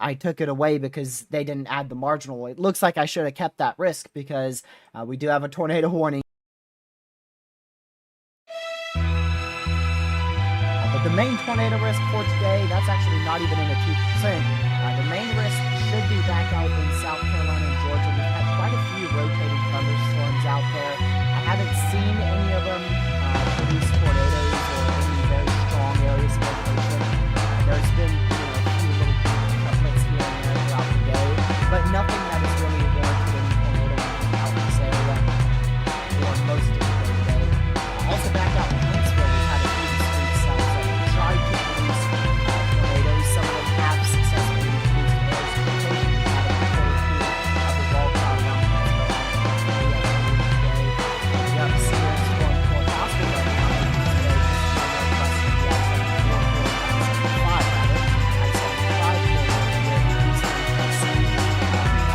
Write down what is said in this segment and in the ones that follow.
I took it away because they didn't add the marginal. It looks like I should have kept that risk because we do have a tornado warning. But the main tornado risk for today, that's actually not even in the 2%. The main risk should be back out in South Carolina and Georgia. We've had quite a few rotating thunderstorms out there. I haven't seen any of them produce tornadoes or any very strong areas of location. There's been a few little couplets here and there throughout the day, but nothing that has really warranted any tornado out in this area or most of the day today. Also back out in Huntsville, we've had a few discrete cells that have tried to produce tornadoes. Some of them have successfully produced areas of location. We've had a couple or two of the wall cloud around Huntsville today. We have a severe storm forecast right now.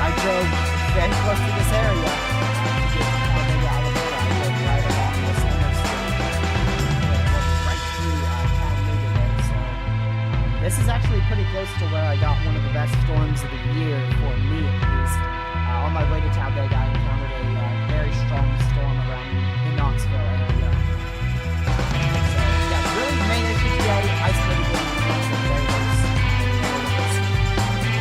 I drove very close to this area to get to Talladega, Alabama. I drove right along this interstate. Right through Chattanooga there. So this is actually pretty close to where I got one of the best storms of the year, for me at least. On my way to Talladega, I encountered a very strong storm around the Knoxville area. So yeah, really the main issue today, isolated wind and very low.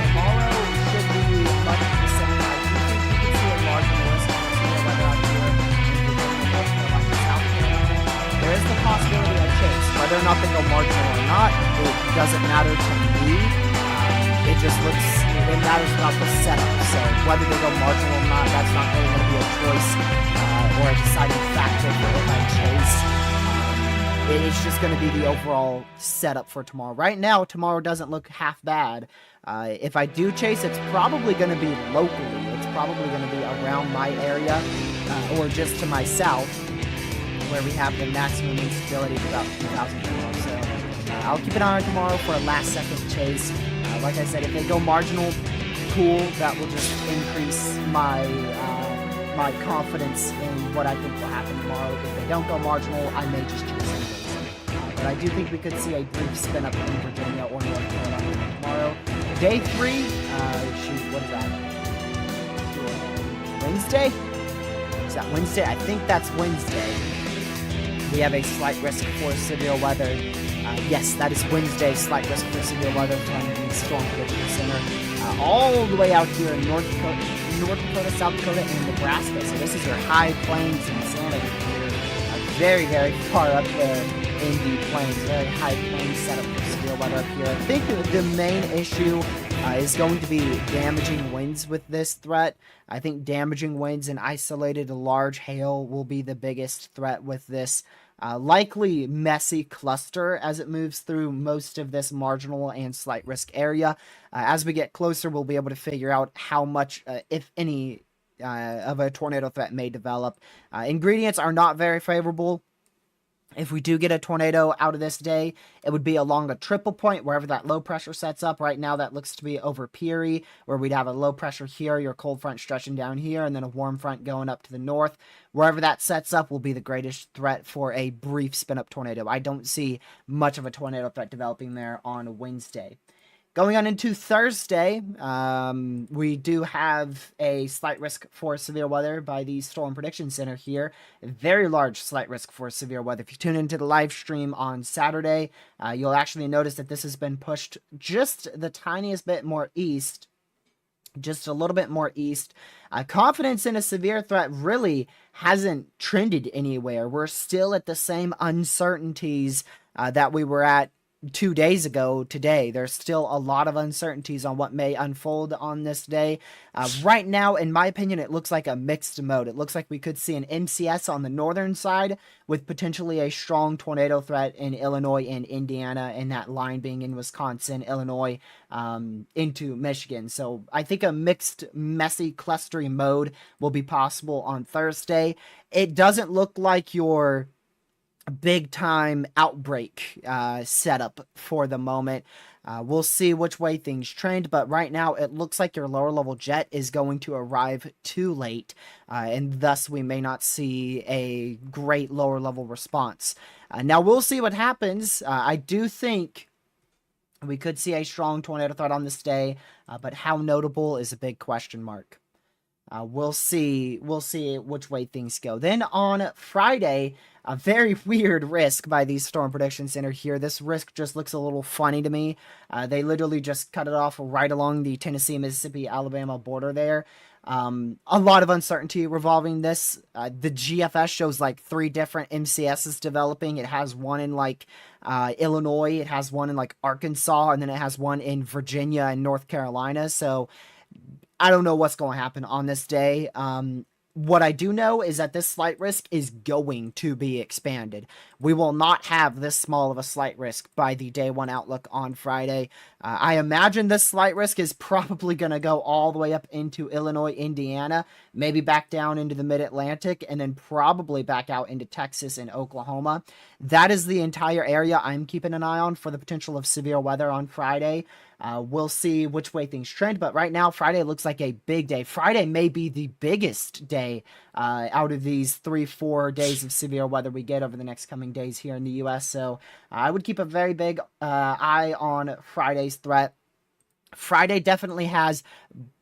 Tomorrow should be much the same. I do think you can see a marginal risk of severe weather out here in Virginia, North Carolina, South Carolina. There is the possibility of chase. Whether or not they go marginal or not, it doesn't matter to me. It matters about the setup. So whether they go marginal or not, that's not really going to be a choice or a deciding factor for if I chase. It's just going to be the overall setup for tomorrow. Right now, tomorrow doesn't look half bad. If I do chase, it's probably going to be locally. It's probably going to be around my area or just to my south, where we have the maximum instability of about 2,000 tomorrow. So I'll keep an eye on tomorrow for a last-second chase. Like I said, if they go marginal, cool. That will just increase my my confidence in what I think will happen tomorrow. If they don't go marginal, I may just chase anyways. But I do think we could see a brief spin up in Virginia or North Carolina tomorrow. Day 3, what is that? Wednesday? Is that Wednesday? I think that's Wednesday. We have a slight risk for severe weather. Yes, that is Wednesday, slight risk for severe weather from the Storm Prediction Center. All the way out here in North Dakota, South Dakota, and Nebraska. So this is your high plains and Santa here. Very, very far up there in the plains. Very high plains setup for severe weather up here. I think the main issue is going to be damaging winds with this threat. I think damaging winds and isolated large hail will be the biggest threat with this likely messy cluster as it moves through most of this marginal and slight risk area. As we get closer, we'll be able to figure out how much, if any, of a tornado threat may develop. Ingredients are not very favorable. If we do get a tornado out of this day, it would be along the triple point, wherever that low pressure sets up. Right now, that looks to be over Peary, where we'd have a low pressure here, your cold front stretching down here, and then a warm front going up to the north. Wherever that sets up will be the greatest threat for a brief spin-up tornado. I don't see much of a tornado threat developing there on Wednesday. Going on into Thursday, we do have a slight risk for severe weather by the Storm Prediction Center here. A very large slight risk for severe weather. If you tune into the live stream on Saturday, you'll actually notice that this has been pushed just the tiniest bit more east. Just a little bit more east. Confidence in a severe threat really hasn't trended anywhere. We're still at the same uncertainties that we were at 2 days ago today. There's still a lot of uncertainties on what may unfold on this day. Right now, in my opinion, it looks like a mixed mode. It looks like we could see an MCS on the northern side with potentially a strong tornado threat in Illinois and Indiana, and that line being in Wisconsin, Illinois, into Michigan. So I think a mixed, messy, clustery mode will be possible on Thursday. It doesn't look like your big time outbreak setup for the moment. We'll see which way things trend, but right now it looks like your lower level jet is going to arrive too late, and thus we may not see a great lower level response. Now we'll see what happens. I do think We could see a strong tornado threat on this day, but how notable is a big question mark. We'll see. We'll see which way things go. Then on Friday, a very weird risk by the Storm Prediction Center here. This risk just looks a little funny to me. They literally just cut it off right along the Tennessee, Mississippi, Alabama border there. A lot of uncertainty revolving this. The GFS shows like 3 different MCSs developing. It has one in like Illinois, it has one in like Arkansas, and then it has one in Virginia and North Carolina. So I don't know what's going to happen on this day. What I do know is that this slight risk is going to be expanded. We will not have this small of a slight risk by the day 1 outlook on Friday. I imagine this slight risk is probably going to go all the way up into Illinois, Indiana, maybe back down into the mid-Atlantic, and then probably back out into Texas and Oklahoma. That is the entire area I'm keeping an eye on for the potential of severe weather on Friday. We'll see which way things trend, but right now, Friday looks like a big day. Friday may be the biggest day out of these 3-4 days of severe weather we get over the next coming days here in the U.S., so I would keep a very big eye on Friday's threat. Friday definitely has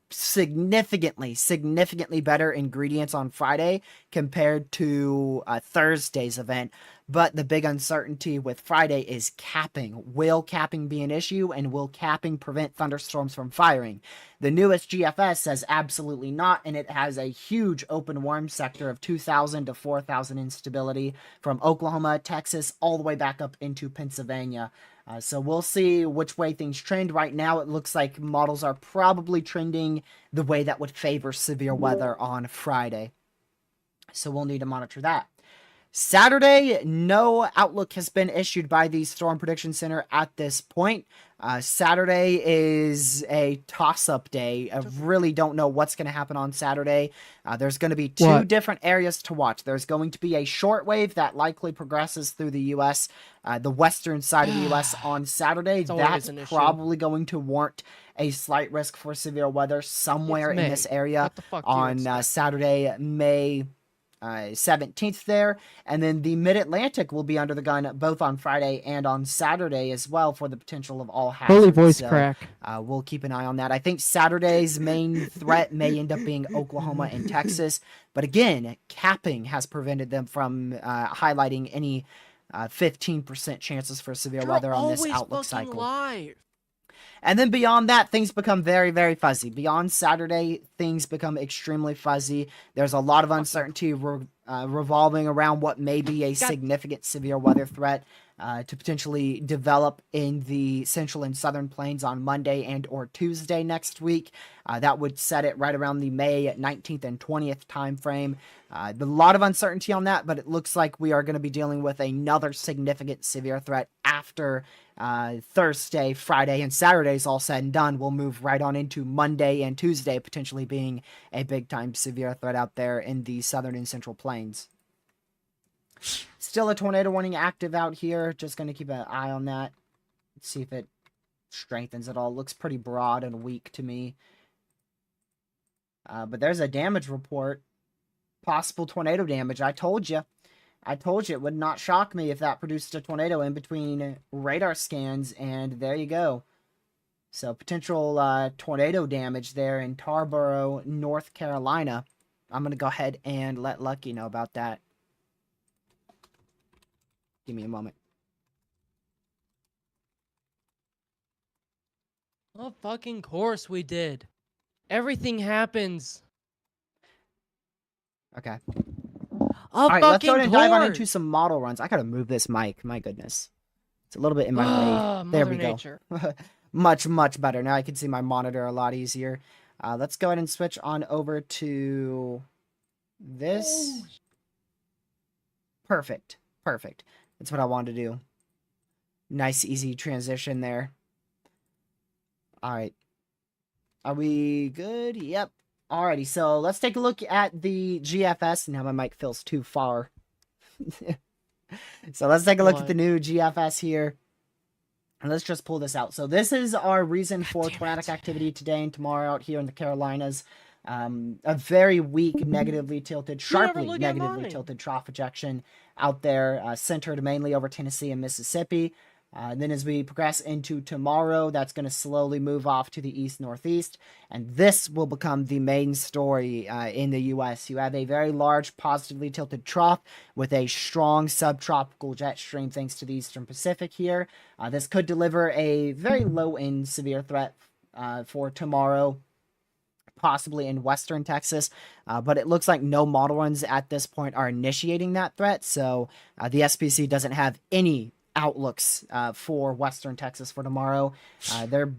significantly better ingredients on Friday compared to Thursday's event. But the big uncertainty with Friday is capping. Will capping be an issue, and will capping prevent thunderstorms from firing? The newest GFS says absolutely not, and it has a huge open warm sector of 2,000 to 4,000 instability from Oklahoma, Texas, all the way back up into Pennsylvania. So we'll see which way things trend. Right now, it looks like models are probably trending the way that would favor severe weather on Friday. So we'll need to monitor that. Saturday, no outlook has been issued by the Storm Prediction Center at this point. Saturday is a toss-up day. I really don't know what's going to happen on Saturday. There's going to be two different areas to watch. There's going to be a shortwave that likely progresses through the U.S., the western side of the U.S. on Saturday. That's probably going to warrant a slight risk for severe weather somewhere in this area on Saturday, May 17th there, and then the mid-Atlantic will be under the gun both on Friday and on Saturday as well for the potential of all hazards. Holy voice crack. We'll keep an eye on that. I think Saturday's main threat may end up being Oklahoma and Texas, but again, capping has prevented them from highlighting any 15% chances for severe weather on this outlook cycle. Live. And then beyond that, things become very, very fuzzy. Beyond Saturday, things become extremely fuzzy. There's a lot of uncertainty revolving around what may be a significant severe weather threat to potentially develop in the central and southern plains on Monday and or Tuesday next week. That would set it right around the May 19th and 20th time frame. A lot of uncertainty on that, but it looks like we are going to be dealing with another significant severe threat after Thursday, Friday, and Saturday is all said and done. We'll move right on into Monday and Tuesday, potentially being a big-time severe threat out there in the southern and central plains. Still a tornado warning active out here. Just going to keep an eye on that. Let's see if it strengthens at all. Looks pretty broad and weak to me. But there's a damage report. Possible tornado damage. I told you. It would not shock me if that produced a tornado in between radar scans, and there you go. So potential tornado damage there in Tarboro, North Carolina. I'm going to go ahead and let Lucky know about that. Give me a moment. Of fucking course we did. Everything happens. Okay. All right, let's go ahead and dive on into some model runs. I gotta move this mic. My goodness. It's a little bit in my way. There we go. Much, much better. Now I can see my monitor a lot easier. Let's go ahead and switch on over to this. Perfect. Perfect. That's what I wanted to do. Nice, easy transition there. All right. Are we good? Yep. Alrighty, so let's take a look at the GFS. Now my mic feels too far. So let's take a look at the new GFS here. And let's just pull this out. So this is our reason for tornadic activity today and tomorrow out here in the Carolinas. A very weak, negatively tilted, sharply negatively tilted trough ejection out there, centered mainly over Tennessee and Mississippi. Then as we progress into tomorrow, that's going to slowly move off to the east-northeast, and this will become the main story in the U.S. You have a very large positively tilted trough with a strong subtropical jet stream thanks to the Eastern Pacific here. This could deliver a very low-end severe threat for tomorrow, possibly in western Texas, but it looks like no model runs at this point are initiating that threat, so the SPC doesn't have any outlooks for western Texas for tomorrow. They're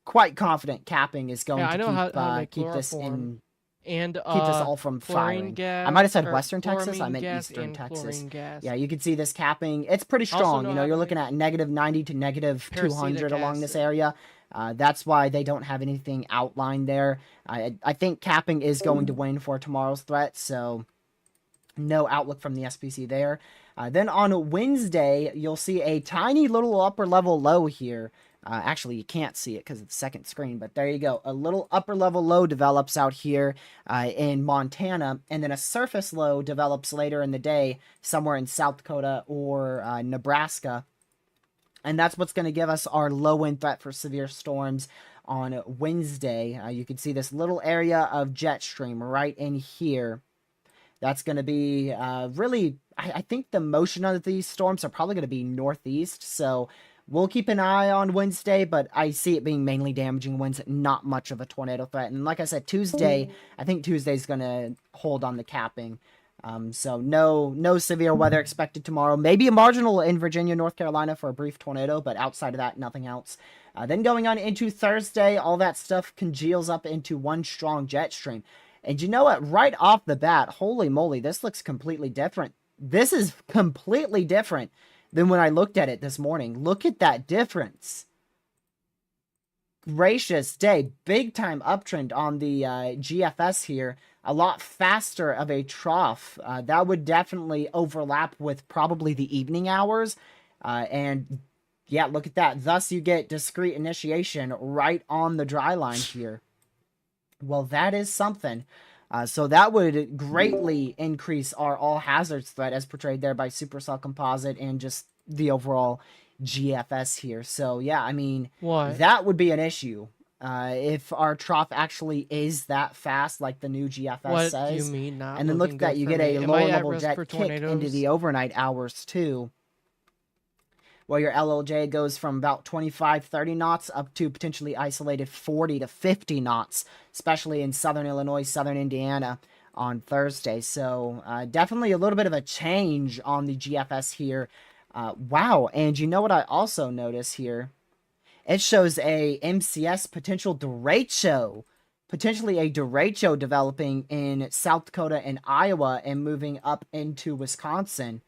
quite confident capping is going I to know how to make keep this chloroform in and keep this all from firing. gas, I might have said or western Texas, I chloramine meant gas eastern and Texas. chlorine gas. Yeah, you can see this capping. It's pretty Also strong. know You know, how you're to looking at negative 90 to negative 200 Peracetic along this acid. area. That's why they don't have anything outlined there. I think capping is going to win for tomorrow's threat, so no outlook from the SPC there. Then on Wednesday, you'll see a tiny little upper level low here. Actually, you can't see it because it's the second screen, but there you go. A little upper level low develops out here in Montana, and then a surface low develops later in the day somewhere in South Dakota or Nebraska. And that's what's going to give us our low-end threat for severe storms on Wednesday. You can see this little area of jet stream right in here. That's going to be really, I think the motion of these storms are probably going to be northeast. So we'll keep an eye on Wednesday, but I see it being mainly damaging winds, not much of a tornado threat. And like I said, Tuesday, I think Tuesday's going to hold on the capping. So no severe weather expected tomorrow. Maybe a marginal in Virginia, North Carolina for a brief tornado, but outside of that, nothing else. Then going on into Thursday, all that stuff congeals up into one strong jet stream. And you know what? Right off the bat, holy moly, this looks completely different. This is completely different than when I looked at it this morning. Look at that difference. Gracious day. Big time uptrend on the GFS here. A lot faster of a trough. That would definitely overlap with probably the evening hours. And yeah, look at that. Thus, you get discrete initiation right on the dry line here. Well, that is something. So that would greatly increase our all hazards threat as portrayed there by Supercell Composite and just the overall GFS here. So yeah, I mean, that would be an issue. If our trough actually is that fast, like the new GFS says. What do you mean not? And then look at that, you get a lower level jet kick into the overnight hours too. Well, your LLJ goes from about 25, 30 knots up to potentially isolated 40 to 50 knots, especially in southern Illinois, southern Indiana on Thursday. So definitely a little bit of a change on the GFS here. Wow, and you know what I also notice here? It shows a MCS potential derecho. Potentially a derecho developing in South Dakota and Iowa and moving up into Wisconsin.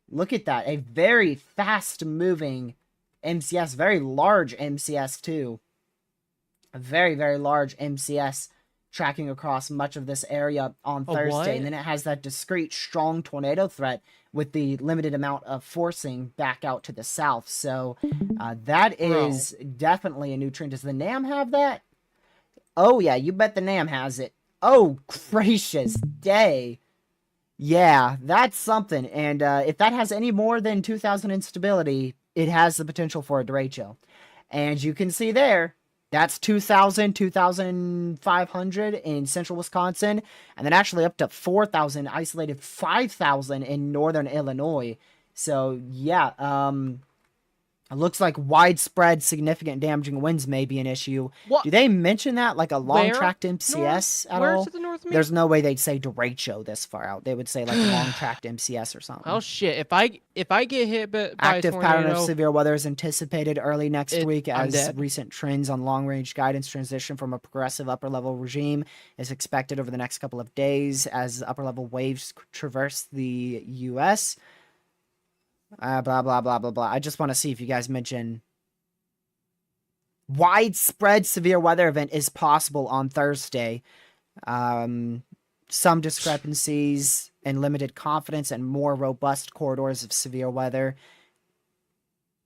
Look at that. A very fast-moving MCS. Very large MCS, too. A very, very large MCS tracking across much of this area on Thursday. And then it has that discrete, strong tornado threat with the limited amount of forcing back out to the south. So that is definitely a new trend. Does the NAM have that? Oh, yeah. You bet the NAM has it. Oh, gracious day. Yeah, that's something. And if that has any more than 2,000 instability, it has the potential for a derecho. And you can see there, that's 2,000, 2,500 in central Wisconsin. And then actually up to 4,000, isolated 5,000 in northern Illinois. So, yeah, it looks like widespread significant damaging winds may be an issue. What? Do they mention that, like a long-tracked MCS at all? Where's the north mean? There's no way they'd say derecho this far out. They would say like long-tracked MCS or something. Oh shit! If I get hit by Active a pattern of tornado, severe weather is anticipated early next week I'm as dead. recent trends on long-range guidance transition from a progressive upper-level regime is expected over the next couple of days as upper-level waves traverse the U.S. Blah, blah, blah, blah, blah. I just want to see if you guys mention widespread severe weather event is possible on Thursday. Some discrepancies and limited confidence and more robust corridors of severe weather.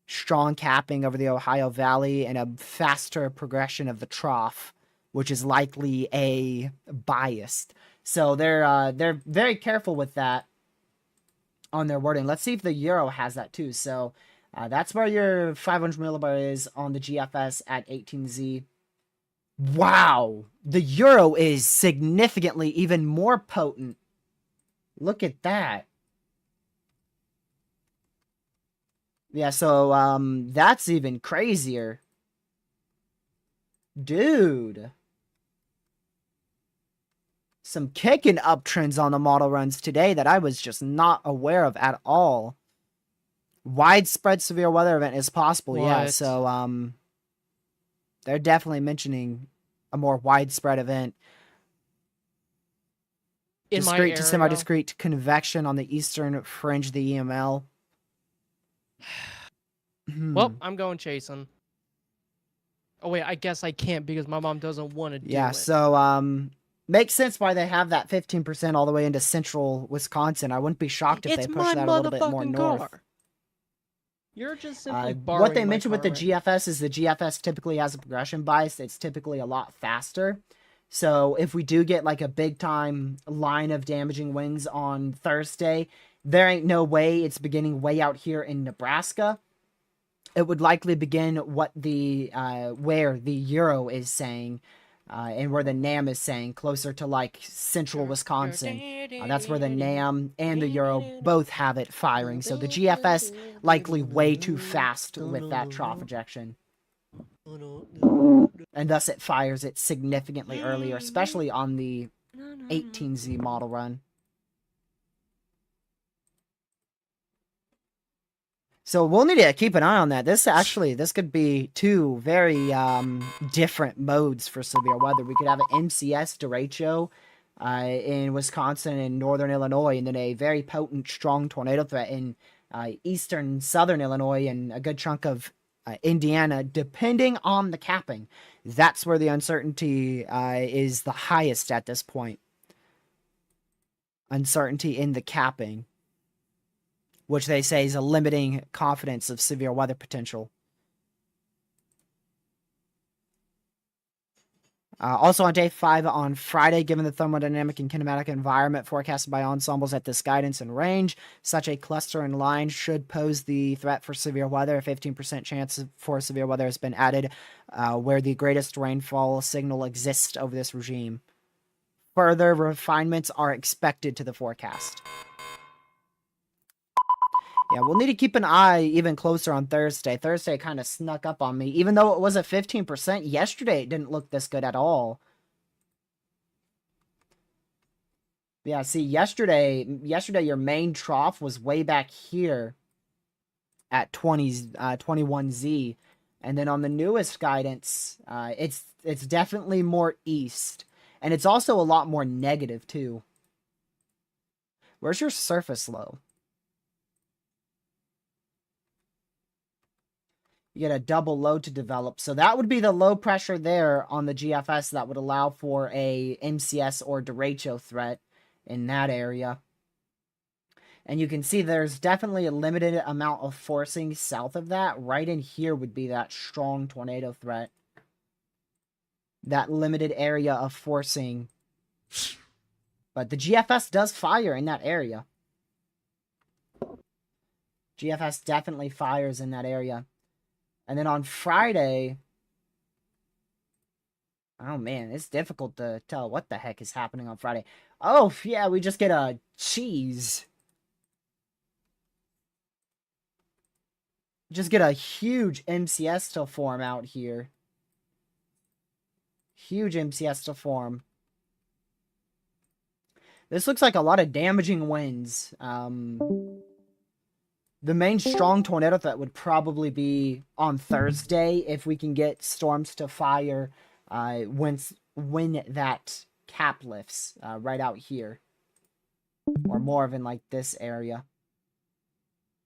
Strong capping over the Ohio Valley and a faster progression of the trough, which is likely a biased. So they're very careful with that on their wording. Let's see if the Euro has that too. So That's where your 500 millibar is on the GFS at 18Z. Wow, the Euro is significantly even more potent. Look at that. Yeah, so that's even crazier. Dude. Some kicking uptrends on the model runs today that I was just not aware of at all. Widespread severe weather event is possible, yeah. What? So they're definitely mentioning a more widespread event. In my Discrete to area? semi-discrete convection on the eastern fringe of the EML. Well, I'm going chasing. Oh wait, I guess I can't because my mom doesn't want to do Yeah, it. so makes sense why they have that 15% all the way into central Wisconsin. I wouldn't be shocked if It's they my push that a little bit more motherfucking north. car. You're just simply What they borrowing my mentioned with car, the right? GFS is the GFS typically has a progression bias. It's typically a lot faster. So if we do get like a big time line of damaging winds on Thursday, there ain't no way it's beginning way out here in Nebraska. It would likely begin what the where the Euro is saying, and where the NAM is saying, closer to like central Wisconsin. That's where the NAM and the Euro both have it firing. So the GFS likely way too fast with that trough ejection. And thus it fires it significantly earlier, especially on the 18Z model run. So we'll need to keep an eye on that. This could be two very different modes for severe weather. We could have an MCS derecho in Wisconsin and northern Illinois, and then a very potent, strong tornado threat in eastern, southern Illinois, and a good chunk of Indiana, depending on the capping. That's where the uncertainty is the highest at this point. Uncertainty in the capping, which they say is a limiting confidence of severe weather potential. Also on day 5 on Friday, given the thermodynamic and kinematic environment forecasted by ensembles at this guidance and range, such a cluster and line should pose the threat for severe weather. A 15% chance for severe weather has been added where the greatest rainfall signal exists over this regime. Further refinements are expected to the forecast. Yeah, we'll need to keep an eye even closer on Thursday. Thursday kind of snuck up on me. Even though it was a 15%, yesterday it didn't look this good at all. Yeah, see, yesterday your main trough was way back here at 21Z. And then on the newest guidance, it's definitely more east. And it's also a lot more negative, too. Where's your surface low? You get a double low to develop. So that would be the low pressure there on the GFS that would allow for a MCS or derecho threat in that area. And you can see there's definitely a limited amount of forcing south of that. Right in here would be that strong tornado threat. That limited area of forcing. But the GFS does fire in that area. GFS definitely fires in that area. And then on Friday, oh man, it's difficult to tell what the heck is happening on Friday. Oh, yeah, we just get a cheese. Just get a huge MCS to form out here. Huge MCS to form. This looks like a lot of damaging winds. The main strong tornado threat would probably be on Thursday if we can get storms to fire when that cap lifts right out here. Or more of in like this area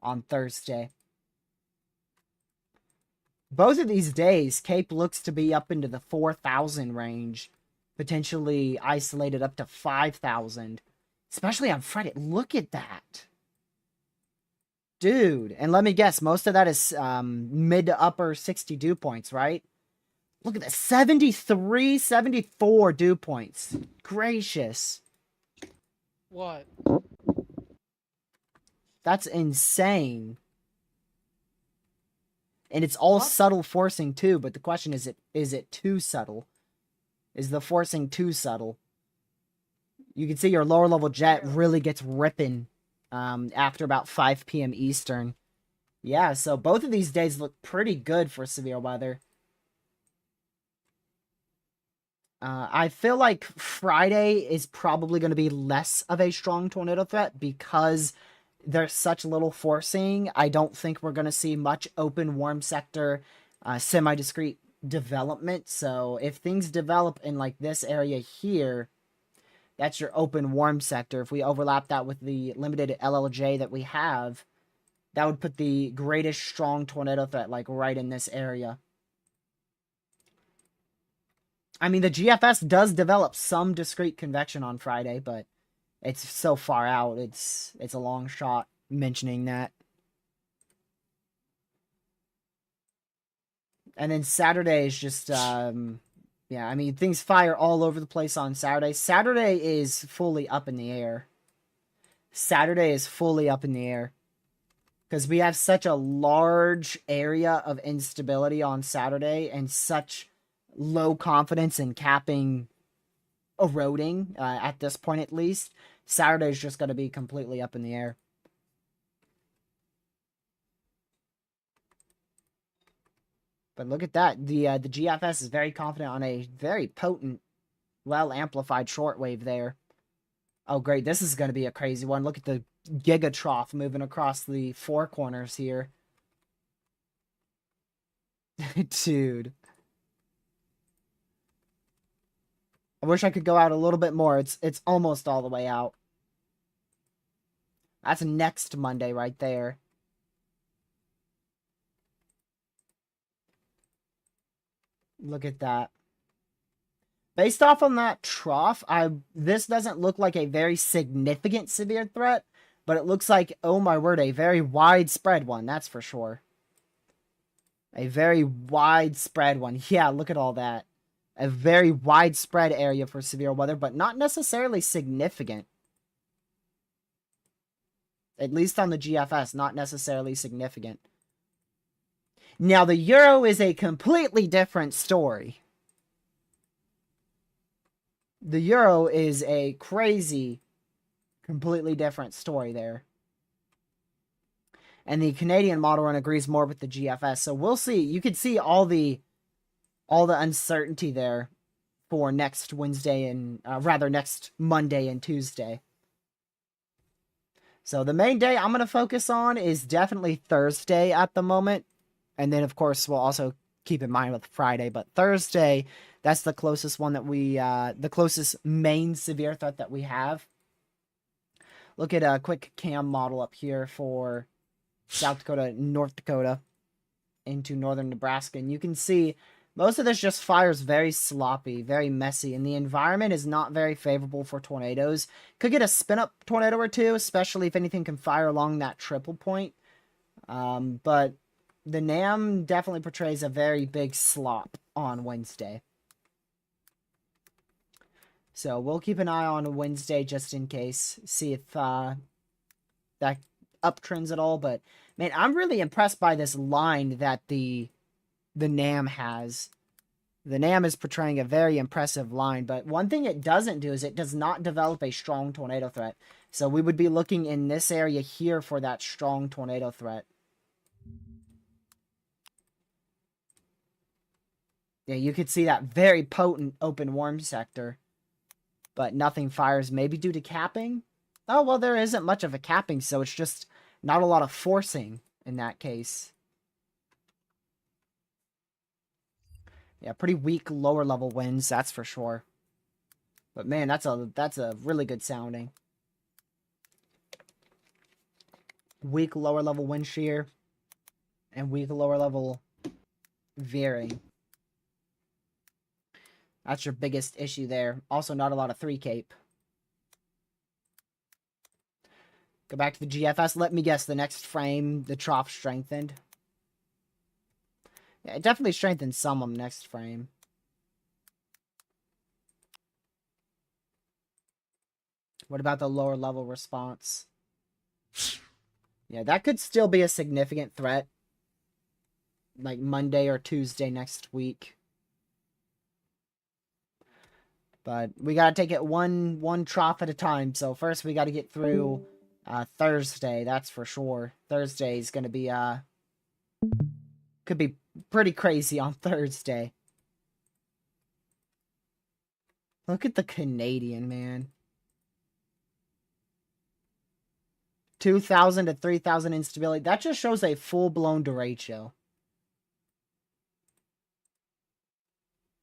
on Thursday. Both of these days, Cape looks to be up into the 4,000 range. Potentially isolated up to 5,000. Especially on Friday. Look at that. Dude, and let me guess, most of that is mid to upper 60 dew points, right? Look at that, 73, 74 dew points. Gracious. What? That's insane. And it's all What? subtle forcing too, but the question is it too subtle? Is the forcing too subtle? You can see your lower level jet really gets ripping after about 5 p.m. Eastern. Yeah, so both of these days look pretty good for severe weather. I feel like Friday is probably going to be less of a strong tornado threat because there's such little forcing. I don't think we're going to see much open warm sector semi-discrete development. So if things develop in like this area here, that's your open warm sector. If we overlap that with the limited LLJ that we have, that would put the greatest strong tornado threat like right in this area. I mean, the GFS does develop some discrete convection on Friday, but it's so far out. It's a long shot mentioning that. And then Saturday is just yeah, I mean, things fire all over the place on Saturday. Saturday is fully up in the air. Saturday is fully up in the air. Because we have such a large area of instability on Saturday and such low confidence in capping eroding, at this point at least. Saturday is just going to be completely up in the air. But look at that. The GFS is very confident on a very potent, well-amplified shortwave there. Oh, great. This is going to be a crazy one. Look at the Giga Trough moving across the four corners here. Dude. I wish I could go out a little bit more. It's almost all the way out. That's next Monday right there. Look at that. Based off on that trough, this doesn't look like a very significant severe threat, but it looks like, oh my word, a very widespread one, that's for sure. A very widespread one. Yeah, look at all that. A very widespread area for severe weather, but not necessarily significant. At least on the GFS, not necessarily significant. Now, the Euro is a completely different story. The Euro is a crazy, completely different story there. And the Canadian model run agrees more with the GFS. So we'll see. You can see all the uncertainty there for next Wednesday and rather next Monday and Tuesday. So the main day I'm going to focus on is definitely Thursday at the moment. And then, of course, we'll also keep in mind with Friday. But Thursday, that's the closest one that we, the closest main severe threat that we have. Look at a quick cam model up here for South Dakota, North Dakota, into northern Nebraska. And you can see most of this just fires very sloppy, very messy. And the environment is not very favorable for tornadoes. Could get a spin-up tornado or two, especially if anything can fire along that triple point. But the NAM definitely portrays a very big slop on Wednesday. So we'll keep an eye on Wednesday just in case. See if that uptrends at all. But, man, I'm really impressed by this line that the NAM has. The NAM is portraying a very impressive line. But one thing it doesn't do is it does not develop a strong tornado threat. So we would be looking in this area here for that strong tornado threat. Yeah, you could see that very potent open warm sector. But nothing fires, maybe due to capping? Oh, well, there isn't much of a capping, so it's just not a lot of forcing in that case. Yeah, pretty weak lower level winds, that's for sure. But man, that's a really good sounding. Weak lower level wind shear and weak lower level veering. That's your biggest issue there. Also, not a lot of 3 cape. Go back to the GFS. Let me guess, the next frame, the trough strengthened. Yeah, it definitely strengthened some on the next frame. What about the lower level response? Yeah, that could still be a significant threat. like Monday or Tuesday next week. But we gotta take it one trough at a time. So first we gotta get through Thursday, that's for sure. Thursday is gonna be could be pretty crazy on Thursday. Look at the Canadian, man. 2,000 to 3,000 instability. That just shows a full-blown derecho.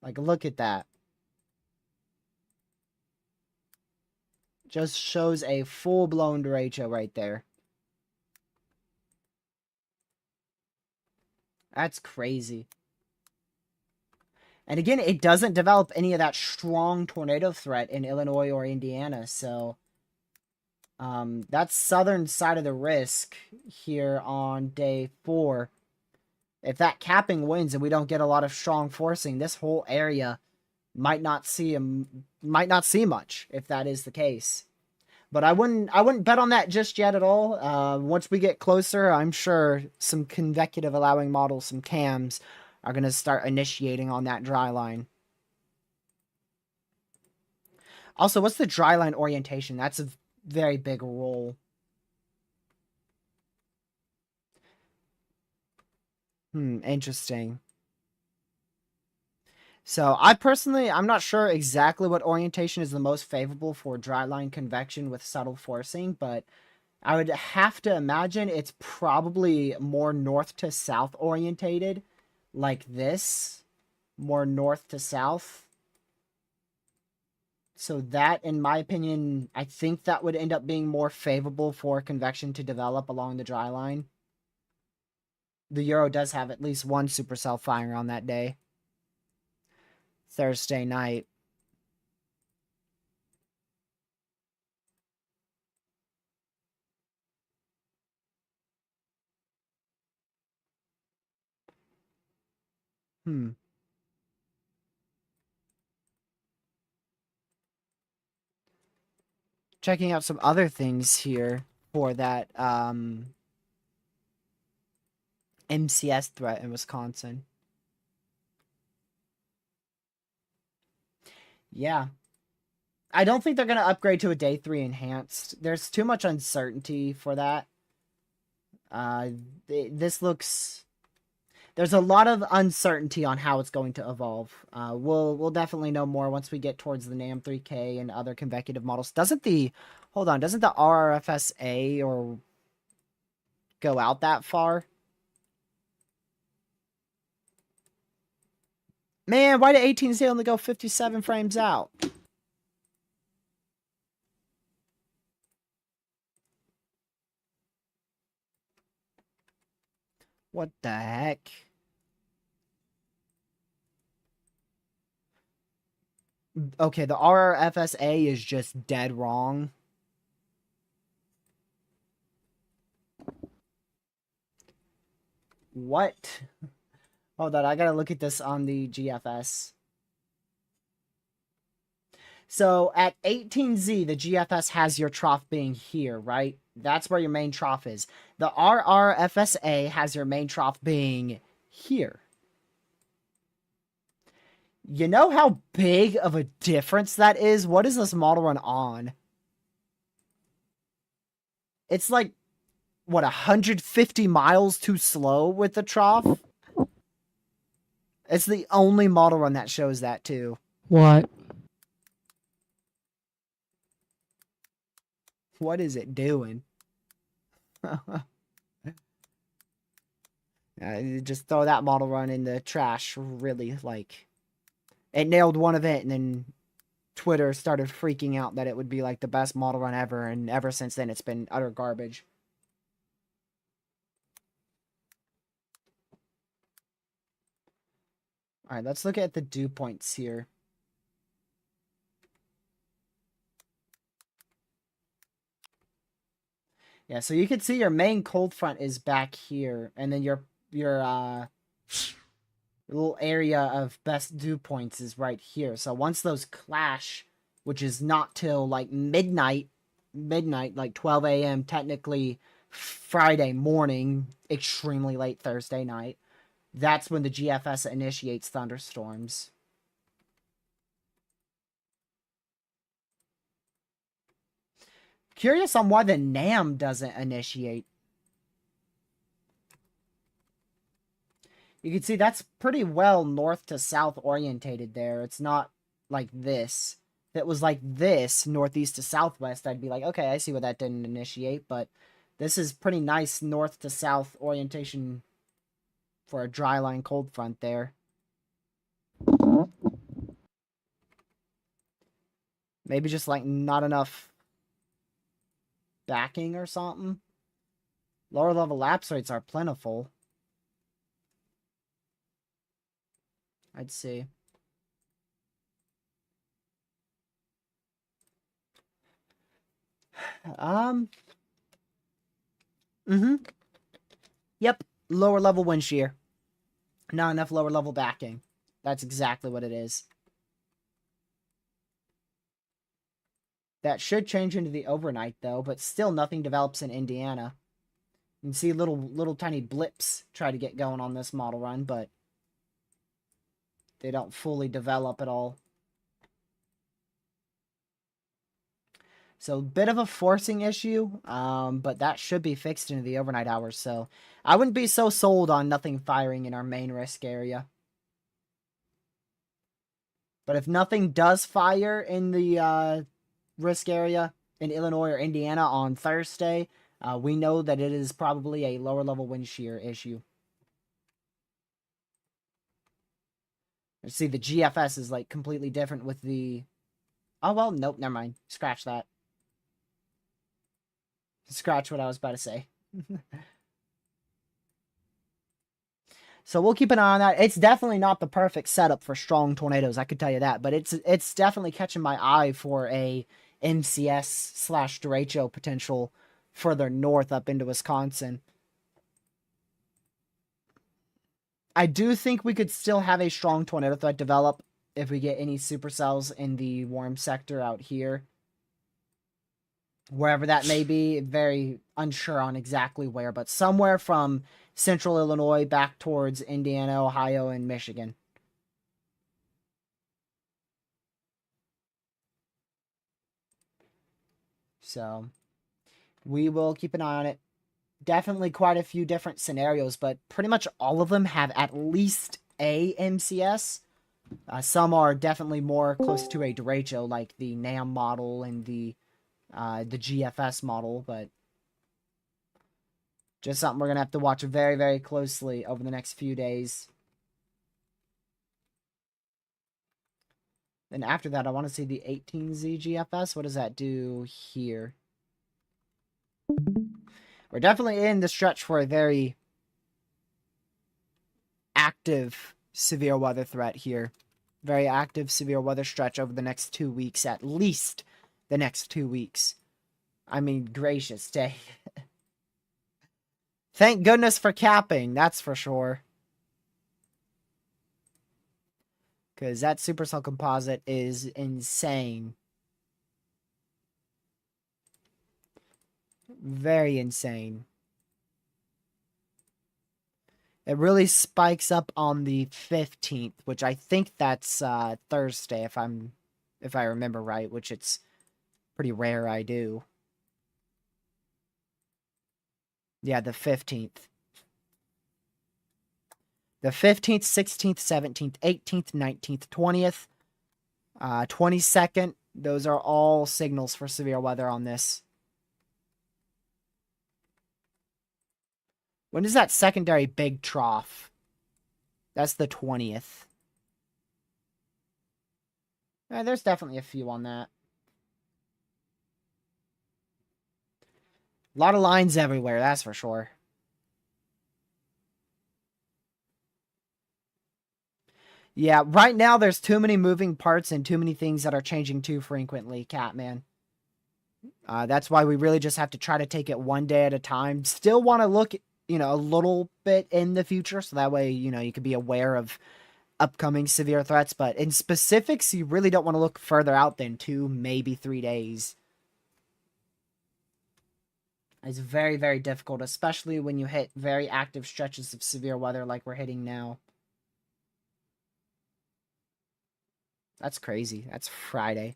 Like, look at that. Just shows a full-blown derecho right there. That's crazy. And again, it doesn't develop any of that strong tornado threat in Illinois or Indiana, so that's southern side of the risk here on day 4. If that capping wins and we don't get a lot of strong forcing, this whole area might not see much if that is the case. But I wouldn't bet on that just yet at all. Once we get closer, I'm sure some convecutive allowing models, some cams, are going to start initiating on that dry line. Also, what's the dry line orientation? That's a very big role. Interesting. So I'm not sure exactly what orientation is the most favorable for dry line convection with subtle forcing, but I would have to imagine it's probably more north to south orientated, like this, more north to south. So that, in my opinion, I think that would end up being more favorable for convection to develop along the dry line. The Euro does have at least one supercell firing on that day. Thursday night. Checking out some other things here for that MCS threat in Wisconsin. Yeah. I don't think they're going to upgrade to a day 3 enhanced. There's too much uncertainty for that. This looks... There's a lot of uncertainty on how it's going to evolve. We'll definitely know more once we get towards the NAM 3K and other convecutive models. Doesn't the RRFSA or go out that far? Man, why did 18Z only go 57 frames out? What the heck? Okay, the RRFSA is just dead wrong. What? Hold on, I gotta look at this on the GFS. So at 18Z, the GFS has your trough being here, right? That's where your main trough is. The RRFSA has your main trough being here. You know how big of a difference that is? What is this model run on? It's like, what, 150 miles too slow with the trough? It's the only model run that shows that, too. What? What is it doing? Just throw that model run in the trash, really, like... It nailed one event, and then Twitter started freaking out that it would be, like, the best model run ever, and ever since then, it's been utter garbage. Alright, let's look at the dew points here. Yeah, so you can see your main cold front is back here, and then your little area of best dew points is right here. So once those clash, which is not till like midnight, like 12 a.m., technically Friday morning, extremely late Thursday night. that's when the GFS initiates thunderstorms. Curious on why the NAM doesn't initiate. You can see that's pretty well north to south orientated there. It's not like this. If it was like this, northeast to southwest, I'd be like, okay, I see why that didn't initiate, but this is pretty nice north to south orientation for a dry line cold front there. Maybe just like not enough backing or something. Lower level lapse rates are plentiful. I'd see. Yep, lower level wind shear. Not enough lower level backing. That's exactly what it is. That should change into the overnight, though, but still nothing develops in Indiana. You can see little tiny blips try to get going on this model run, but they don't fully develop at all. So, a bit of a forcing issue, but that should be fixed into the overnight hours, so I wouldn't be so sold on nothing firing in our main risk area. But if nothing does fire in the risk area in Illinois or Indiana on Thursday, we know that it is probably a lower level wind shear issue. See, the GFS is like completely different with the... Oh, well, nope, never mind. Scratch that. Scratch what I was about to say. So we'll keep an eye on that. It's definitely not the perfect setup for strong tornadoes, I could tell you that. But it's definitely catching my eye for a MCS/derecho potential further north up into Wisconsin. I do think we could still have a strong tornado threat develop if we get any supercells in the warm sector out here. Wherever that may be, very unsure on exactly where, but somewhere from central Illinois back towards Indiana, Ohio, and Michigan. So, we will keep an eye on it. Definitely quite a few different scenarios, but pretty much all of them have at least a MCS. Some are definitely more close to a derecho, like the NAM model and the GFS model, but just something we're going to have to watch very, very closely over the next few days. Then after that, I want to see the 18Z GFS. What does that do here? We're definitely in the stretch for a very active severe weather threat here. Very active severe weather stretch over the next 2 weeks, at least the next 2 weeks. I mean, gracious day. Thank goodness for capping, that's for sure. Because that supercell composite is insane. Very insane. It really spikes up on the 15th, which I think that's Thursday, if I remember right, which it's pretty rare I do. Yeah, the 15th. The 15th, 16th, 17th, 18th, 19th, 20th, 22nd. Those are all signals for severe weather on this. When is that secondary big trough? That's the 20th. There's definitely a few on that. A lot of lines everywhere, that's for sure. Yeah, right now there's too many moving parts and too many things that are changing too frequently, Catman. That's why we really just have to try to take it one day at a time. Still want to look, a little bit in the future, so that way, you can be aware of upcoming severe threats. But in specifics, you really don't want to look further out than 2, maybe 3 days. It's very, very difficult, especially when you hit very active stretches of severe weather like we're hitting now. That's crazy. That's Friday.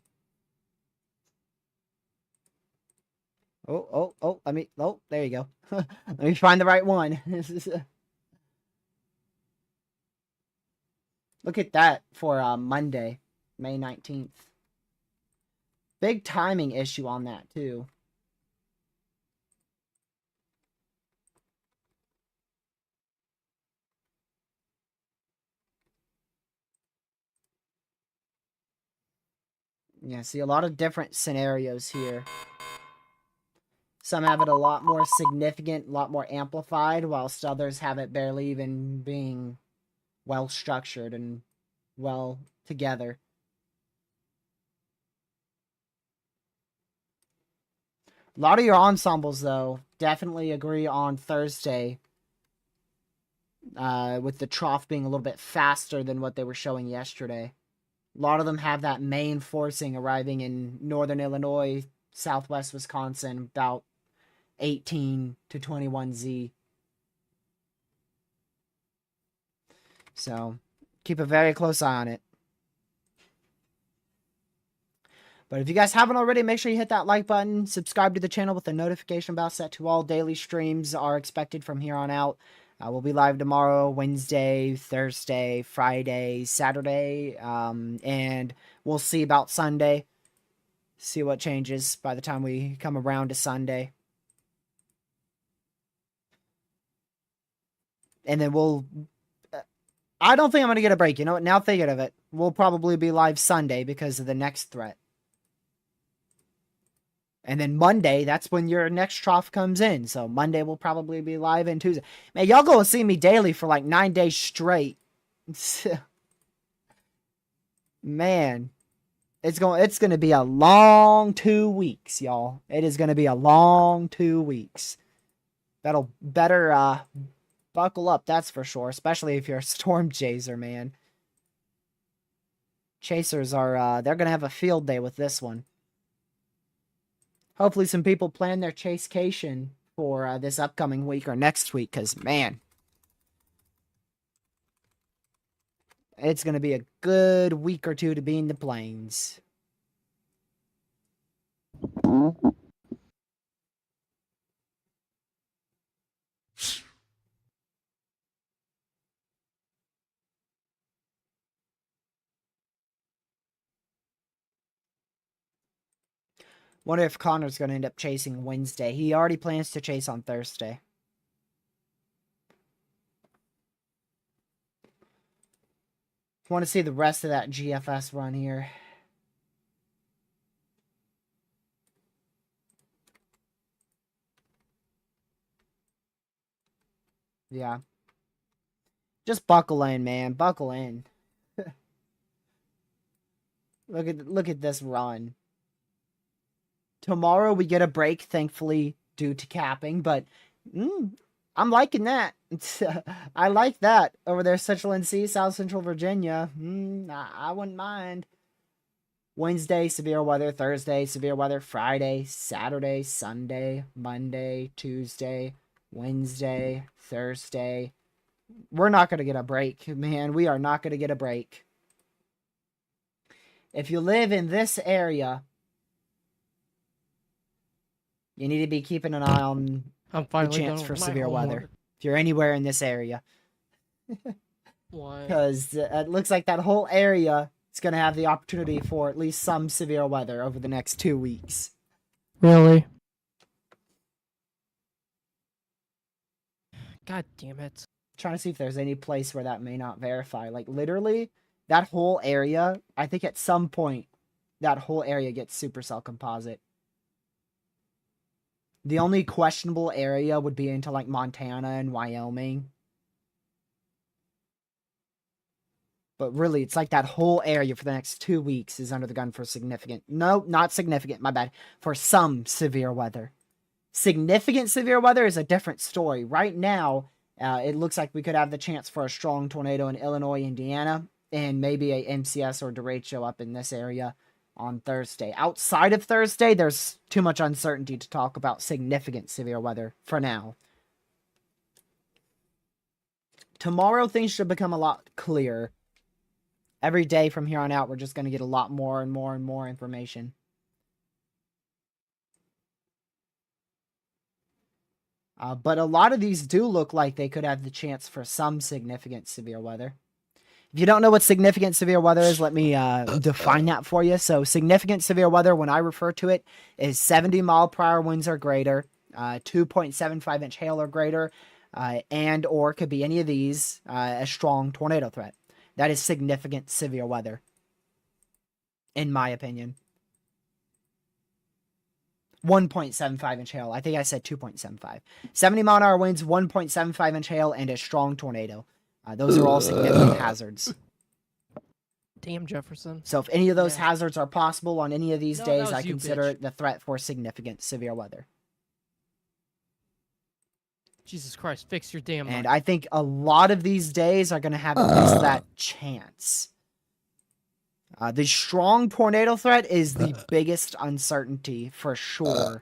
Oh, there you go. Let me find the right one. Look at that for Monday, May 19th. Big timing issue on that, too. Yeah, see a lot of different scenarios here. Some have it a lot more significant, a lot more amplified, whilst others have it barely even being well structured and well together. A lot of your ensembles, though, definitely agree on Thursday, with the trough being a little bit faster than what they were showing yesterday. A lot of them have that main forcing arriving in northern Illinois, southwest Wisconsin, about 18 to 21 Z. So, keep a very close eye on it. But if you guys haven't already, make sure you hit that like button, subscribe to the channel with the notification bell set to all. Daily streams are expected from here on out. We'll be live tomorrow, Wednesday, Thursday, Friday, Saturday, and we'll see about Sunday. See what changes by the time we come around to Sunday. And then we'll... I don't think I'm going to get a break. You know what? Now thinking of it, we'll probably be live Sunday because of the next threat. And then Monday, that's when your next trough comes in. So Monday will probably be live, and Tuesday. Man, y'all go and see me daily for like 9 days straight. Man, it's going to be a long 2 weeks, y'all. It is going to be a long 2 weeks. Better buckle up, that's for sure. Especially if you're a storm chaser, man. Chasers are they're going to have a field day with this one. Hopefully some people plan their chasecation for this upcoming week or next week, because, man, it's going to be a good week or two to be in the plains. Wonder if Connor's going to end up chasing Wednesday. He already plans to chase on Thursday. Want to see the rest of that GFS run here. Yeah. Just buckle in, man. Buckle in. Look at this run. Tomorrow we get a break, thankfully, due to capping, but I'm liking that. I like that. Over there, Central NC, South Central Virginia. I wouldn't mind. Wednesday, severe weather. Thursday, severe weather. Friday, Saturday, Sunday, Monday, Tuesday, Wednesday, Thursday. We're not going to get a break, man. We are not going to get a break. If you live in this area, you need to be keeping an eye on the chance for severe weather. If you're anywhere in this area. Why? Because it looks like that whole area is going to have the opportunity for at least some severe weather over the next 2 weeks. Really? God damn it. Trying to see if there's any place where that may not verify. Like, literally, that whole area, I think at some point, that whole area gets supercell composite. The only questionable area would be into, like, Montana and Wyoming. But really, it's like that whole area for the next 2 weeks is under the gun for significant... No, not significant, my bad. For some severe weather. Significant severe weather is a different story. Right now, it looks like we could have the chance for a strong tornado in Illinois, Indiana, and maybe a MCS or derecho up in this area. on Thursday. Outside of Thursday, there's too much uncertainty to talk about significant severe weather for now. Tomorrow, things should become a lot clearer. Every day from here on out, we're just going to get a lot more and more and more information. But a lot of these do look like they could have the chance for some significant severe weather. If you don't know what significant severe weather is, let me define that for you. So significant severe weather, when I refer to it, is 70-mile-per-hour winds or greater, 2.75-inch hail or greater, and or could be any of these, a strong tornado threat. That is significant severe weather, in my opinion. 1.75-inch hail. I think I said 2.75. 70-mile-an-hour winds, 1.75-inch hail, and a strong tornado. Those are all significant hazards. Damn, Jefferson. So if any of those hazards are possible on any of these days, I you, consider bitch. it the threat for significant severe weather. Jesus Christ, fix your damn And mic. I think a lot of these days are going to have at least that chance. The strong tornado threat is the biggest uncertainty for sure.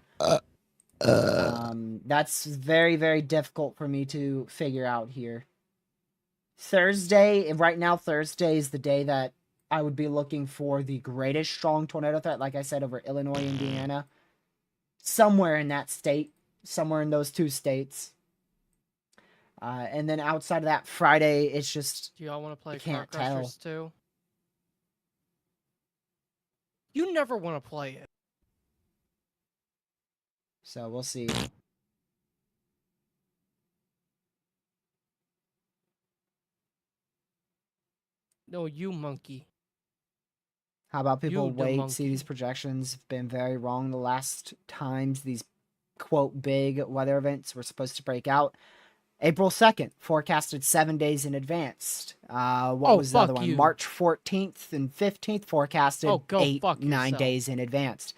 That's very, very difficult for me to figure out here. Thursday, right now, Thursday is the day that I would be looking for the greatest strong tornado threat, like I said, over Illinois, Indiana. Somewhere in that state, somewhere in those two states. And then outside of that, Friday, it's just... Do y'all want to play Car can't tell. Crushers 2? You never want to play it. So we'll see. No, you monkey. How about people You the wait, see monkey. these projections have been very wrong the last times these, quote, big weather events were supposed to break out. April 2nd, forecasted 7 days in advance. What was the other fuck one? you. March 14th and 15th, forecasted Go 9 fuck yourself. days in advance.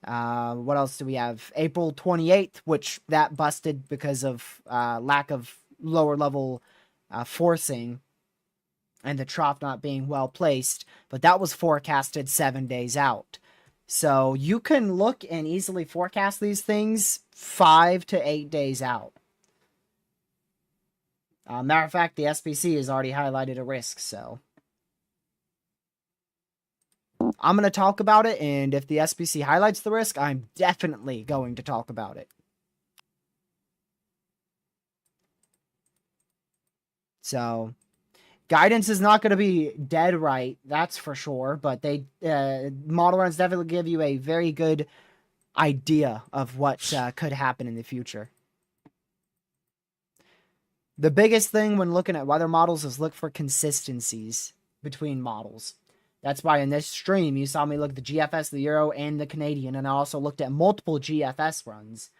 What else do we have? April 28th, which that busted because of lack of lower level forcing and the trough not being well placed, but that was forecasted 7 days out. So you can look and easily forecast these things 5 to 8 days out. Matter of fact, the SPC has already highlighted a risk, so I'm going to talk about it, and if the SPC highlights the risk, I'm definitely going to talk about it. So guidance is not going to be dead right, that's for sure, but they model runs definitely give you a very good idea of what could happen in the future. The biggest thing when looking at weather models is look for consistencies between models. That's why in this stream you saw me look at the GFS, the Euro, and the Canadian, and I also looked at multiple GFS runs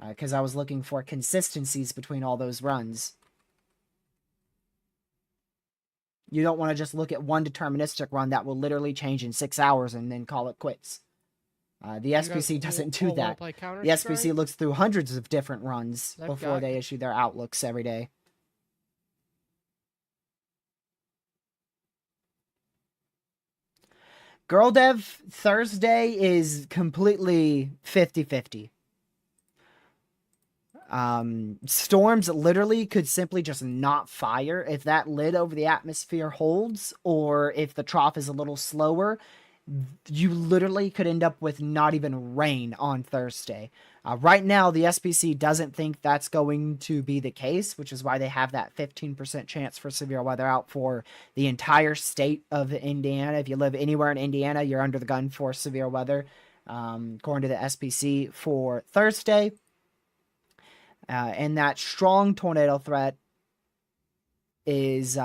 because I was looking for consistencies between all those runs. You don't want to just look at one deterministic run that will literally change in 6 hours and then call it quits. The SPC doesn't do that. The SPC looks through hundreds of different runs before they issue their outlooks every day. Girl Dev Thursday is completely 50-50. Storms literally could simply just not fire if that lid over the atmosphere holds, or if the trough is a little slower, you literally could end up with not even rain on Thursday. Right now, the SPC doesn't think that's going to be the case, which is why they have that 15% chance for severe weather out for the entire state of Indiana. If you live anywhere in Indiana, you're under the gun for severe weather, according to the SPC for Thursday. And that strong tornado threat is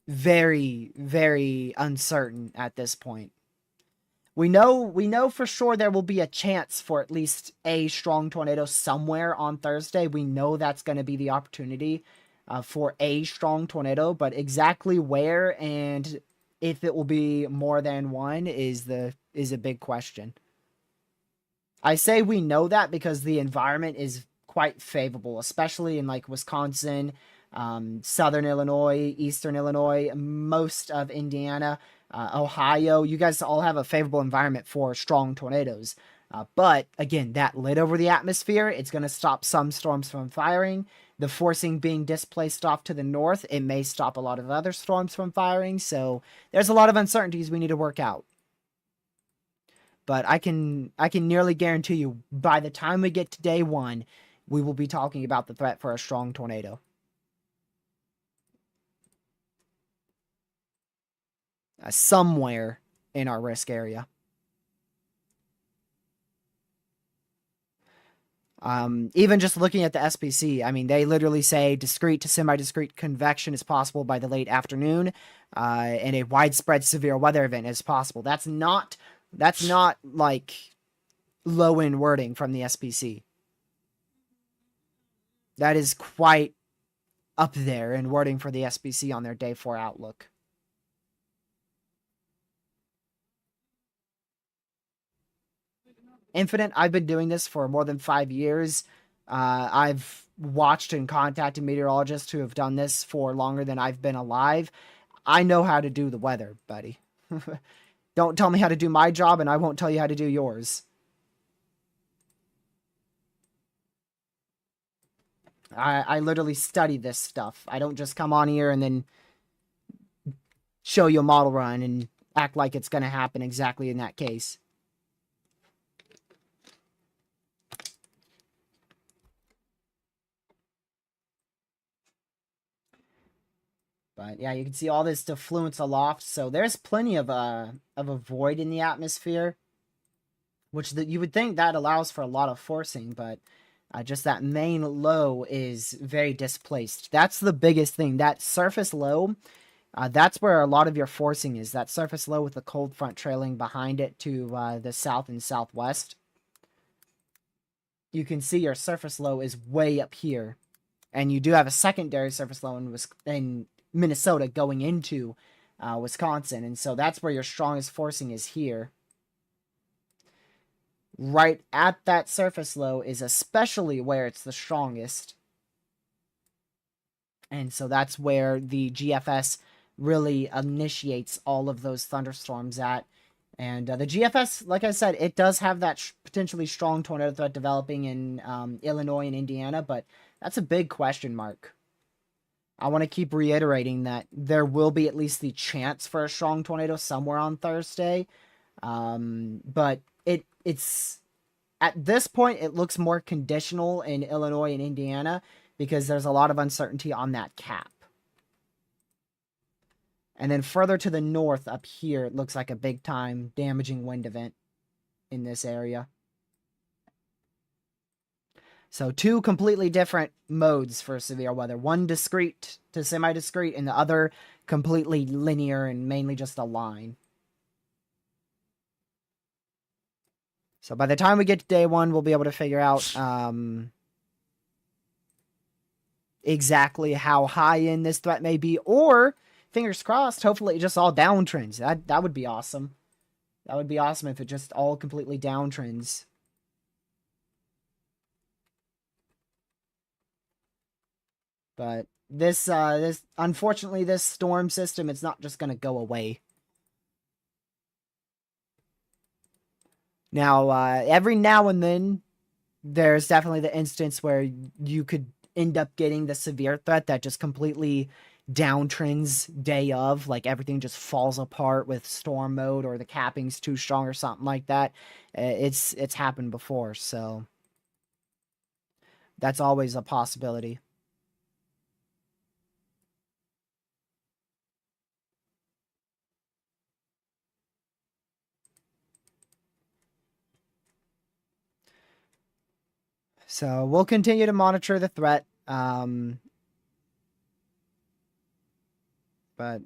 very, very uncertain at this point. We know for sure there will be a chance for at least a strong tornado somewhere on Thursday. We know that's going to be the opportunity for a strong tornado, but exactly where and if it will be more than one is a big question. I say we know that because the environment is quite favorable, especially in like Wisconsin, southern Illinois, eastern Illinois, most of Indiana. Ohio, you guys all have a favorable environment for strong tornadoes. But again, that lid over the atmosphere, it's going to stop some storms from firing. The forcing being displaced off to the north, it may stop a lot of other storms from firing. So there's a lot of uncertainties we need to work out. But I can nearly guarantee you, by the time we get to day 1, we will be talking about the threat for a strong tornado. Somewhere in our risk area. Even just looking at the SPC, I mean, they literally say discrete to semi-discrete convection is possible by the late afternoon, and a widespread severe weather event is possible. That's not like low-end wording from the SPC. That is quite up there in wording for the SPC on their day 4 outlook. Infinite, I've been doing this for more than 5 years. I've watched and contacted meteorologists who have done this for longer than I've been alive. I know how to do the weather, buddy. Don't tell me how to do my job, and I won't tell you how to do yours. I literally study this stuff. I don't just come on here and then show you a model run and act like it's going to happen exactly in that case. But yeah, you can see all this defluence aloft. So there's plenty of a void in the atmosphere, which you would think that allows for a lot of forcing, but just that main low is very displaced. That's the biggest thing. That surface low, that's where a lot of your forcing is. That surface low with the cold front trailing behind it to the south and southwest. You can see your surface low is way up here. And you do have a secondary surface low in Minnesota going into Wisconsin. And so that's where your strongest forcing is here. Right at that surface low is especially where it's the strongest. And so that's where the GFS really initiates all of those thunderstorms at. And the GFS, like I said, it does have that potentially strong tornado threat developing in Illinois and Indiana, but that's a big question mark. I want to keep reiterating that there will be at least the chance for a strong tornado somewhere on Thursday. But it's at this point, it looks more conditional in Illinois and Indiana because there's a lot of uncertainty on that cap. And then further to the north up here, it looks like a big time damaging wind event in this area. So 2 completely different modes for severe weather. One discrete to semi-discrete, and the other completely linear and mainly just a line. So by the time we get to day 1, we'll be able to figure out exactly how high in this threat may be. Or, fingers crossed, hopefully it just all downtrends. That would be awesome. That would be awesome if it just all completely downtrends. But this unfortunately, this storm system, it's not just going to go away. Now, every now and then, there's definitely the instance where you could end up getting the severe threat that just completely downtrends day of, like everything just falls apart with storm mode or the capping's too strong or something like that. It's happened before, so that's always a possibility. So we'll continue to monitor the threat, but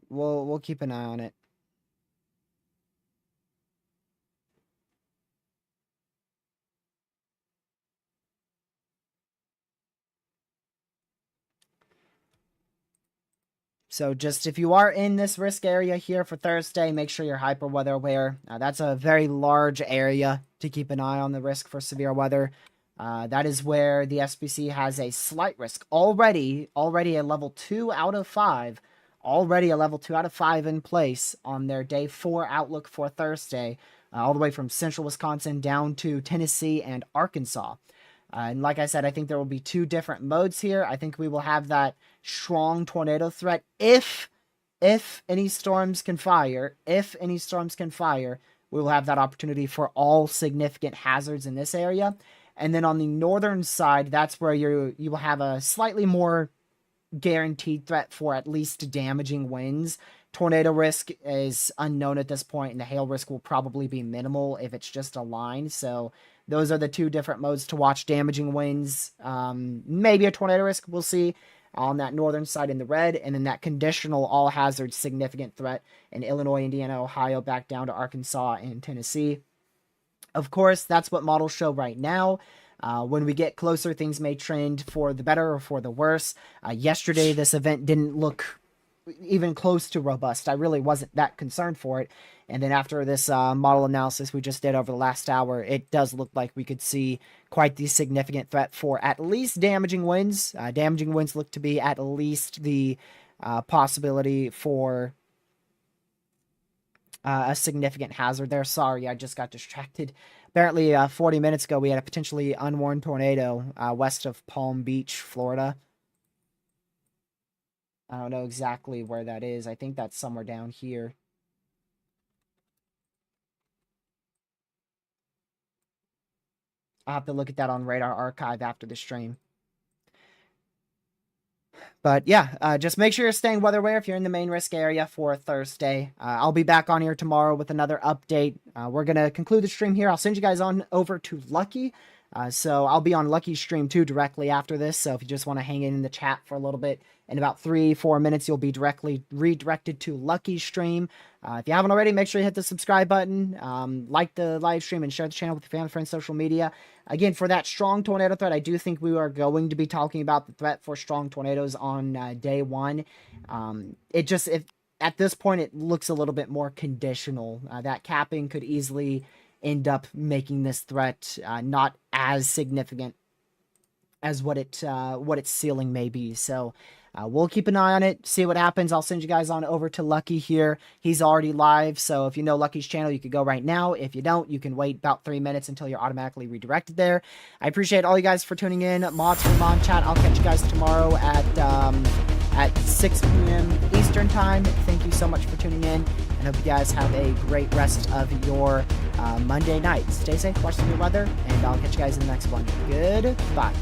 we'll keep an eye on it. So just if you are in this risk area here for Thursday, make sure you're hyper weather aware. That's a very large area to keep an eye on the risk for severe weather. That is where the SPC has a slight risk already a level 2 out of 5, already a level 2 out of 5 in place on their day 4 outlook for Thursday, all the way from central Wisconsin down to Tennessee and Arkansas. And like I said, I think there will be 2 different modes here. I think we will have that strong tornado threat if any storms can fire. If any storms can fire, we will have that opportunity for all significant hazards in this area. And then on the northern side, that's where you will have a slightly more guaranteed threat for at least damaging winds. Tornado risk is unknown at this point, and the hail risk will probably be minimal if it's just a line. So those are the 2 different modes to watch: damaging winds, maybe a tornado risk, we'll see, on that northern side in the red, and then that conditional all hazards significant threat in Illinois, Indiana, Ohio, back down to Arkansas and Tennessee. Of course, that's what models show right now. When we get closer, things may trend for the better or for the worse. Yesterday, this event didn't look even close to robust. I really wasn't that concerned for it. And then after this model analysis we just did over the last hour, it does look like we could see quite the significant threat for at least damaging winds. Damaging winds look to be at least the possibility for a significant hazard there. Sorry, I just got distracted. Apparently, 40 minutes ago, we had a potentially unwarned tornado west of Palm Beach, Florida. I don't know exactly where that is. I think that's somewhere down here. I'll have to look at that on Radar Archive after the stream. But yeah, just make sure you're staying weather aware if you're in the main risk area for Thursday. I'll be back on here tomorrow with another update. We're going to conclude the stream here. I'll send you guys on over to Lucky. So I'll be on Lucky's stream too directly after this. So if you just want to hang in the chat for a little bit, in about 3-4 minutes, you'll be directly redirected to Lucky's stream. If you haven't already, make sure you hit the subscribe button, like the live stream, and share the channel with your family, friends, social media. Again, for that strong tornado threat, I do think we are going to be talking about the threat for strong tornadoes on day 1. At this point, it looks a little bit more conditional. That capping could easily end up making this threat not as significant as what its ceiling may be. So we'll keep an eye on it, see what happens. I'll send you guys on over to Lucky here. He's already live, so if you know Lucky's channel, you could go right now. If you don't, you can wait about 3 minutes until you're automatically redirected there. I appreciate all you guys for tuning in. Mods from Mon Chat, I'll catch you guys tomorrow at 6 p.m. Eastern time. Thank you so much for tuning in, and hope you guys have a great rest of your Monday night. Stay safe, watch some good weather, and I'll catch you guys in the next one. Goodbye.